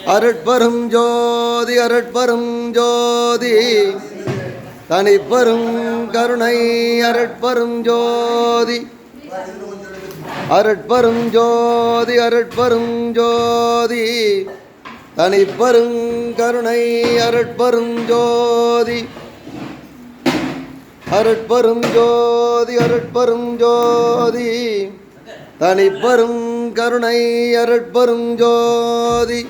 அருட்பெரும் ஜோதி அருட்பெரும் ஜோதி தனிப்பெரும் கருணை அருட்பெரும் ஜோதி அருட்பெரும் ஜோதி அருட்பெரும் ஜோதி தனிப்பெரும் கருணை அருட்பெரும் ஜோதி அருட்பெரும் ஜோதி அருட்பெரும் ஜோதி தனிப்பெரும் கருணை அருட்பெரும் ஜோதி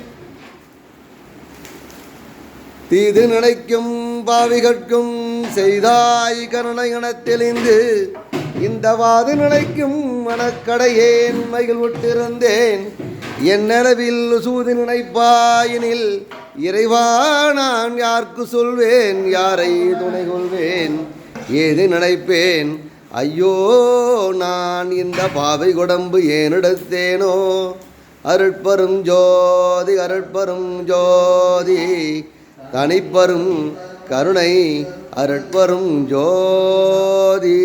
தீது நினைக்கும் பாவிகட்கும் செய்தாய் கருணை கணத்தெளிந்து இந்த வாது நினைக்கும் மனக்கடையேன் மகிழ் விட்டிருந்தேன் என் நிலவில் சூது நினைப்பாயினில் இறைவா நான் யாருக்கு சொல்வேன் யாரை துணை கொள்வேன் ஏது நினைப்பேன் ஐயோ நான் இந்த பாவை உடம்பு ஏனெடுத்தேனோ அருட்பெரும் ஜோதி அருட்பெரும் ஜோதி தனிப்பெரும் கருணை அருட்பெரும் ஜோதி.